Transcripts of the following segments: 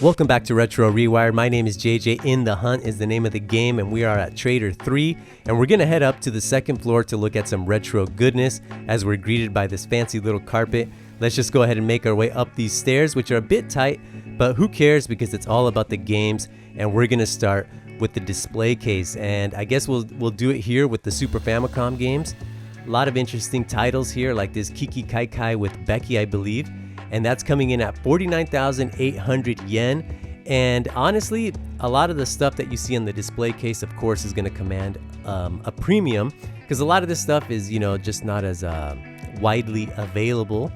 Welcome back to Retro Rewired. My name is JJ. In the Hunt is the name of the game, and we are at Trader 3, and we're going to head up to the second floor to look at some retro goodness as we're greeted by this fancy little carpet. Let's just go ahead and make our way up these stairs, which are a bit tight, but who cares because it's all about the games, and we're going to start with the display case, and I guess we'll do it here with the Super Famicom games. A lot of interesting titles here, like this Kiki Kai Kai with Becky, I believe. And that's coming in at 49,800 yen. And honestly, a lot of the stuff that you see on the display case, of course, is going to command a premium because a lot of this stuff is, just not as widely available.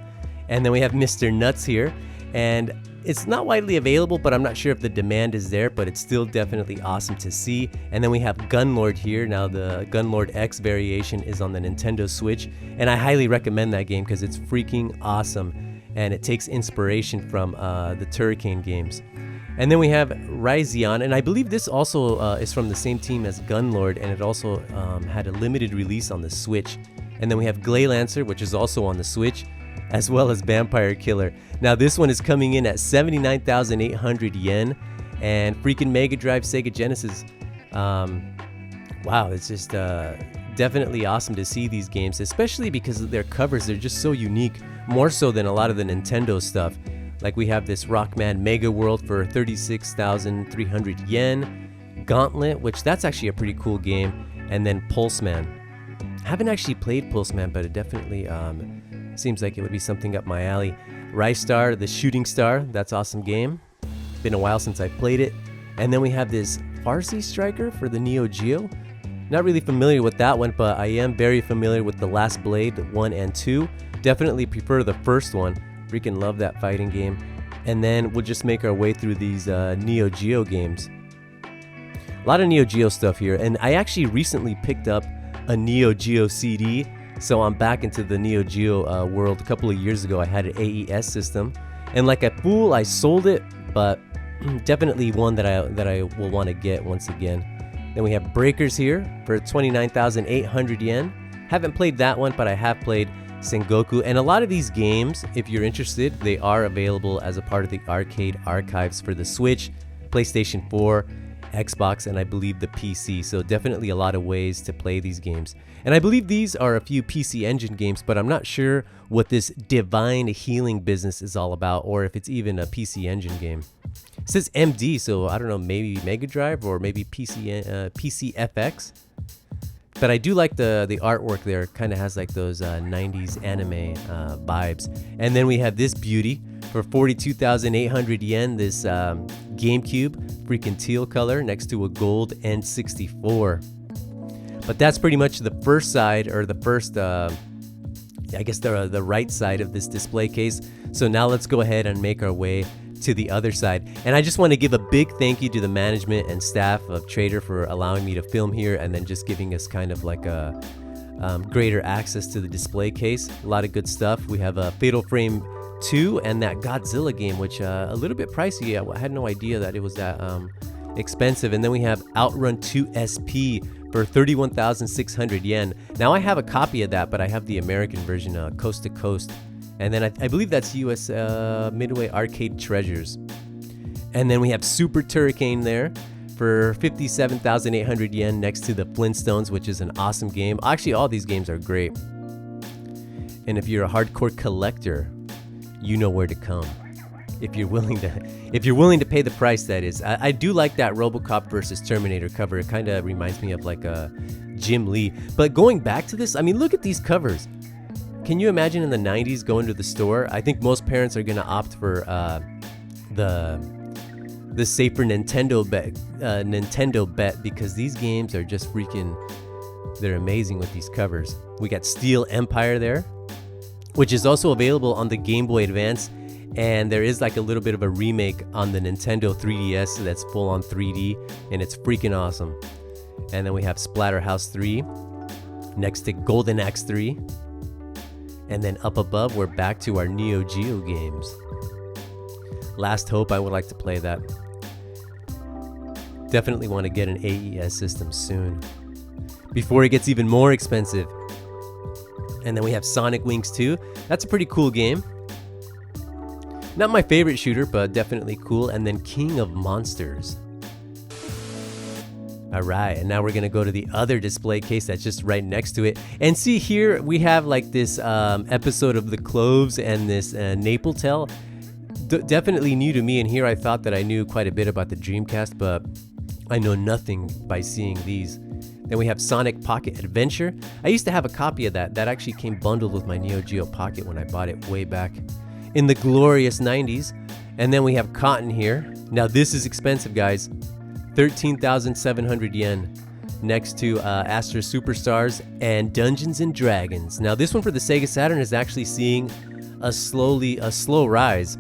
And then we have Mr. Nuts here, and it's not widely available, but I'm not sure if the demand is there, but it's still definitely awesome to see. And then we have Gunlord here. Now the Gunlord X variation is on the Nintendo Switch, and I highly recommend that game because it's freaking awesome. And it takes inspiration from the Turricane games. And then we have Ryzeon, and I believe this also is from the same team as Gunlord, and it also had a limited release on the Switch. And then we have Glaylancer, which is also on the Switch, as well as Vampire Killer. Now this one is coming in at 79,800 yen, and freaking Mega Drive, Sega Genesis. Wow, it's just definitely awesome to see these games, especially because of their covers. They're just so unique. More so than a lot of the Nintendo stuff. Like we have this Rockman Mega World for 36,300 yen. Gauntlet, which that's actually a pretty cool game. And then Pulseman. Haven't actually played Pulseman, but it definitely seems like it would be something up my alley. Rystar, the Shooting Star, that's an awesome game. Been a while since I played it. And then we have this Farsi Striker for the Neo Geo. Not really familiar with that one, but I am very familiar with The Last Blade 1 and 2. Definitely prefer the first one. Freaking love that fighting game. And then we'll just make our way through these Neo Geo games. A lot of Neo Geo stuff here. And I actually recently picked up a Neo Geo CD. So I'm back into the Neo Geo world. A couple of years ago I had an AES system. And like a fool, I sold it. But definitely one that I will want to get once again. Then we have Breakers here for 29,800 yen. Haven't played that one, but I have played Sengoku, and a lot of these games, if you're interested, they are available as a part of the arcade archives for the Switch, PlayStation 4, Xbox, and I believe the PC. So definitely a lot of ways to play these games. And I believe these are a few PC Engine games, but I'm not sure what this Divine Healing business is all about, or if it's even a PC Engine game. It says MD, so I don't know, maybe Mega Drive or maybe PCFX. But I do like the artwork there. It kind of has like those 90s anime vibes. And then we have this beauty for 42,800 yen, this GameCube, freaking teal color next to a gold N64. But that's pretty much the first side, or the first, I guess the right side of this display case. So now let's go ahead and make our way to the other side. And I just want to give a big thank you to the management and staff of Trader for allowing me to film here, and then just giving us kind of like a greater access to the display case. A lot of good stuff. We have a Fatal Frame 2 and that Godzilla game, which a little bit pricey. I had no idea that it was that expensive. And then we have Outrun 2 SP for 31,600 yen. Now I have a copy of that, but I have the American version, coast to coast. And then I believe that's US Midway Arcade Treasures. And then we have Super Turricane there for 57,800 yen next to the Flintstones, which is an awesome game. Actually, all these games are great. And if you're a hardcore collector, you know where to come. If you're willing to pay the price, that is. I do like that RoboCop versus Terminator cover. It kind of reminds me of like a Jim Lee. But going back to this, I mean, look at these covers. Can you imagine in the 90s going to the store? I think most parents are going to opt for the safer Nintendo bet because these games are just freaking, they're amazing with these covers. We got Steel Empire there, which is also available on the Game Boy Advance, and there is like a little bit of a remake on the Nintendo 3DS that's full on 3D, and it's freaking awesome. And then we have Splatterhouse 3 next to Golden Axe 3. And then up above, we're back to our Neo Geo games. Last Hope, I would like to play that. Definitely want to get an AES system soon, before it gets even more expensive. And then we have Sonic Wings 2. That's a pretty cool game. Not my favorite shooter, but definitely cool. And then King of Monsters. Alright, and now we're gonna go to the other display case that's just right next to it. And see here, we have like this episode of The Cloves and this Napletail. Definitely new to me, and here I thought that I knew quite a bit about the Dreamcast, but I know nothing by seeing these. Then we have Sonic Pocket Adventure. I used to have a copy of that. That actually came bundled with my Neo Geo Pocket when I bought it way back in the glorious 90s. And then we have Cotton here. Now this is expensive, guys. 13,700 yen, next to Astro Superstars and Dungeons and Dragons. Now this one for the Sega Saturn is actually seeing a slow rise.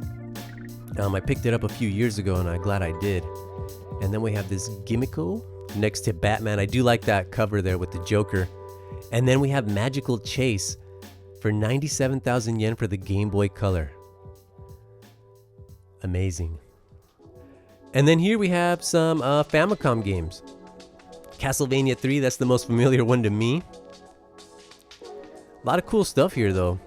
I picked it up a few years ago and I'm glad I did. And then we have this Gimmico next to Batman. I do like that cover there with the Joker. And then we have Magical Chase for 97,000 yen for the Game Boy Color. Amazing. And then here we have some Famicom games. Castlevania 3, that's the most familiar one to me. A lot of cool stuff here though.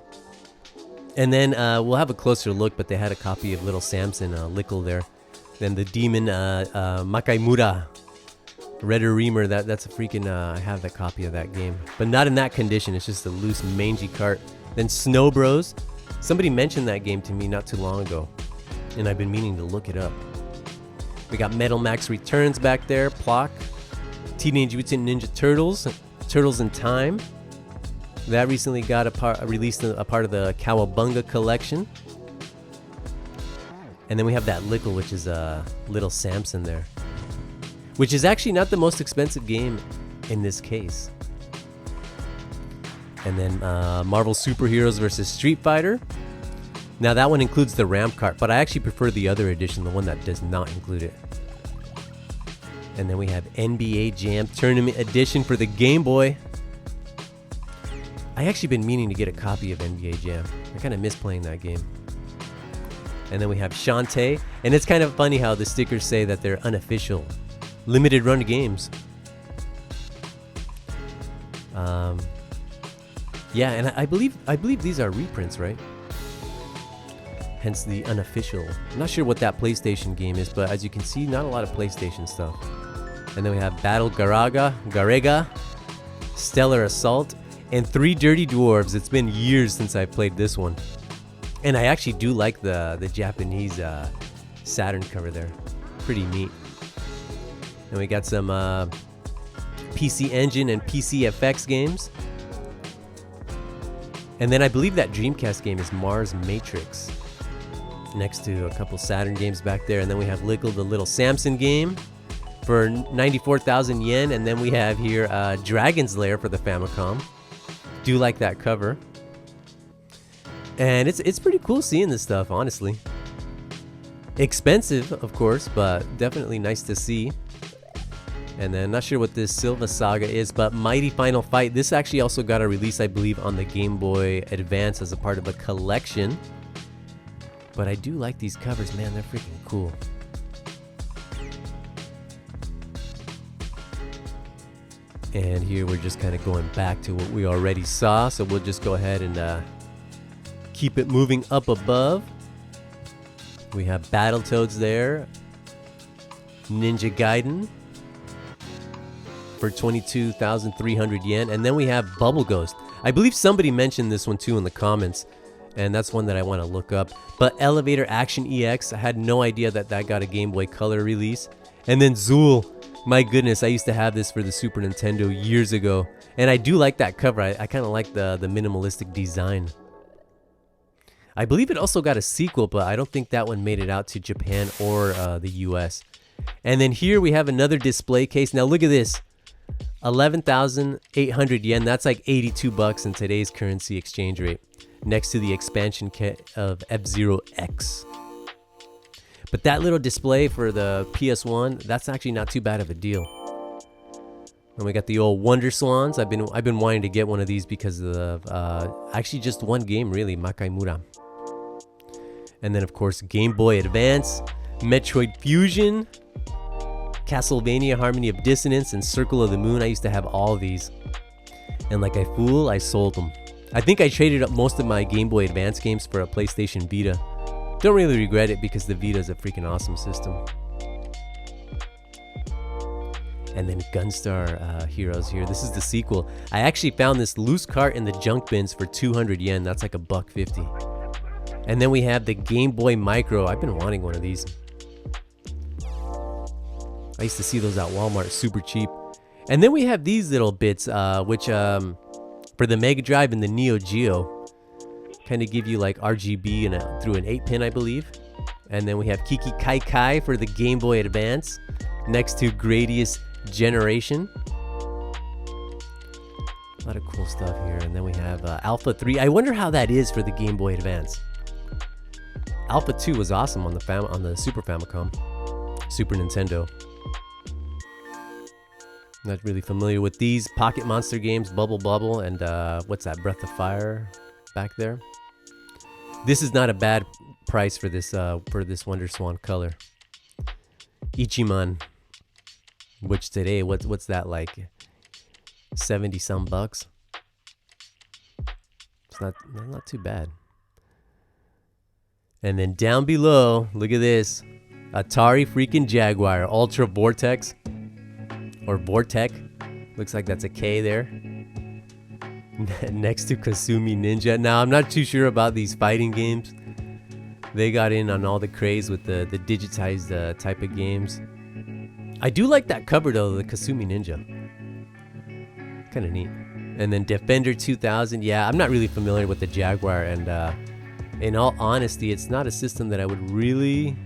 And then we'll have a closer look, but they had a copy of Little Samson, Lickle there. Then the Demon Makaimura, Redder Reamer, that's a freaking, I have that copy of that game. But not in that condition, it's just a loose mangy cart. Then Snow Bros. Somebody mentioned that game to me not too long ago, and I've been meaning to look it up. We got Metal Max Returns back there, Plock, Teenage Mutant Ninja Turtles, Turtles in Time. That recently got released a part of the Cowabunga collection. And then we have that Lickle, which is Little Samson there, which is actually not the most expensive game in this case. And then Marvel Superheroes vs. Street Fighter. Now that one includes the ramp cart, but I actually prefer the other edition, the one that does not include it. And then we have NBA Jam Tournament Edition for the Game Boy. I actually been meaning to get a copy of NBA Jam. I kind of miss playing that game. And then we have Shantae, and it's kind of funny how the stickers say that they're unofficial, limited run games. Yeah, and I believe these are reprints, right? Hence the unofficial. I'm not sure what that PlayStation game is, but as you can see, not a lot of PlayStation stuff. And then we have Battle Garega, Stellar Assault, and 3 Dirty Dwarves. It's been years since I played this one. And I actually do like the Japanese Saturn cover there. Pretty neat. And we got some PC Engine and PC FX games. And then I believe that Dreamcast game is Mars Matrix, next to a couple Saturn games back there. And then we have Lickle, the Little Samson game for 94,000 yen. And then we have here Dragon's Lair for the Famicom. Do like that cover. And it's pretty cool seeing this stuff, honestly. Expensive, of course, but definitely nice to see. And then not sure what this Silva Saga is, but Mighty Final Fight. This actually also got a release, I believe, on the Game Boy Advance as a part of a collection. But I do like these covers, man. They're freaking cool. And here we're just kind of going back to what we already saw. So we'll just go ahead and keep it moving up above. We have Battletoads there. Ninja Gaiden for 22,300 yen. And then we have Bubble Ghost. I believe somebody mentioned this one too in the comments, and that's one that I want to look up. But Elevator Action EX, I had no idea that got a Game Boy Color release. And then Zool, my goodness, I used to have this for the Super Nintendo years ago, and I do like that cover. I kind of like the minimalistic design. I believe it also got a sequel, but I don't think that one made it out to Japan or the US. And then here we have another display case. Now look at this. 11,800 yen. That's like 82 bucks in today's currency exchange rate. Next to the expansion kit of F-Zero X. But that little display for the PS1, that's actually not too bad of a deal. And we got the old Wonder Swans. I've been wanting to get one of these because of actually just one game really, Makaimura. And then of course Game Boy Advance, Metroid Fusion, Castlevania Harmony of Dissonance, and Circle of the Moon. I used to have all these. And like a fool, I sold them. I think I traded up most of my Game Boy Advance games for a PlayStation Vita. Don't really regret it because the Vita is a freaking awesome system. And then Gunstar Heroes here. This is the sequel. I actually found this loose cart in the junk bins for 200 yen. That's like $1.50. And then we have the Game Boy Micro. I've been wanting one of these. I used to see those at Walmart super cheap. And then we have these little bits, which for the Mega Drive and the Neo Geo, kind of give you like RGB and through an 8-pin, I believe. And then we have Kiki Kai Kai for the Game Boy Advance, next to Gradius Generation. A lot of cool stuff here. And then we have Alpha 3. I wonder how that is for the Game Boy Advance. Alpha 2 was awesome on the Super Famicom, Super Nintendo. Not really familiar with these Pocket Monster games, Bubble Bubble, and what's that, Breath of Fire back there. This is not a bad price for this Wonder Swan color. Ichiman, which today, what's that like? 70 some bucks. It's not too bad. And then down below, look at this, Atari freaking Jaguar Ultra Vortex. Or Vortec, looks like that's a K there. Next to Kasumi Ninja. Now, I'm not too sure about these fighting games. They got in on all the craze with the digitized type of games. I do like that cover though, the Kasumi Ninja. Kind of neat. And then Defender 2000. Yeah, I'm not really familiar with the Jaguar, and in all honesty, it's not a system that I would really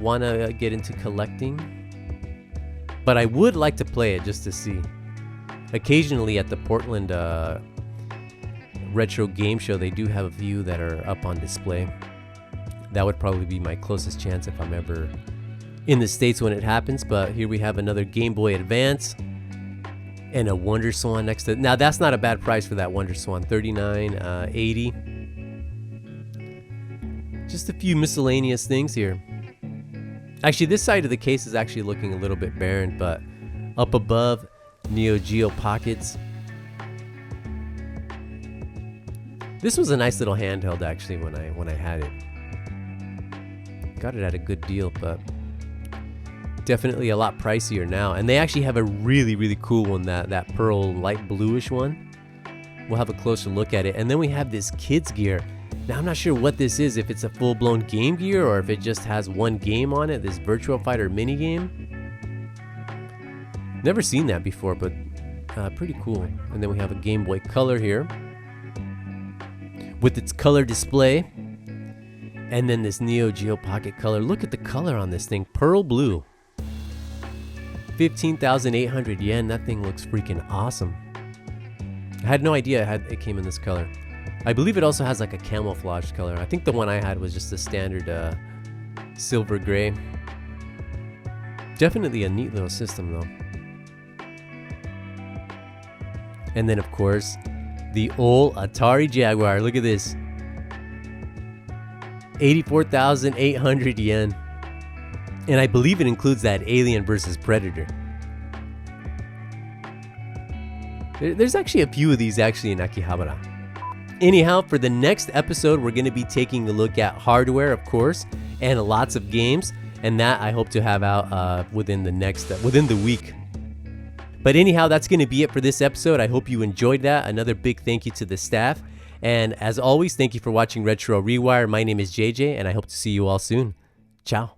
want to get into collecting. But I would like to play it just to see. Occasionally at the Portland Retro Game Show, they do have a few that are up on display. That would probably be my closest chance if I'm ever in the States when it happens. But here we have another Game Boy Advance and a Wonder Swan next to it. Now that's not a bad price for that Wonder Swan, $39.80. Just a few miscellaneous things here. Actually, this side of the case is actually looking a little bit barren, but up above, Neo Geo pockets. This was a nice little handheld actually when I had it. Got it at a good deal, but definitely a lot pricier now. And they actually have a really, really cool one, that pearl light bluish one. We'll have a closer look at it. And then we have this kids gear. Now, I'm not sure what this is, if it's a full-blown Game Gear or if it just has one game on it, this Virtua Fighter mini game. Never seen that before, but pretty cool. And then we have a Game Boy Color here with its color display. And then this Neo Geo Pocket Color. Look at the color on this thing, pearl blue. 15,800 yen. That thing looks freaking awesome. I had no idea it came in this color. I believe it also has like a camouflage color. I think the one I had was just a standard silver gray. Definitely a neat little system though. And then of course, the old Atari Jaguar. Look at this. 84,800 yen. And I believe it includes that Alien vs. Predator. There's actually a few of these actually in Akihabara. Anyhow, for the next episode, we're going to be taking a look at hardware, of course, and lots of games, and that I hope to have out within the week. But anyhow, that's going to be it for this episode. I hope you enjoyed that. Another big thank you to the staff, and as always, thank you for watching Retro Rewire. My name is JJ, and I hope to see you all soon. Ciao.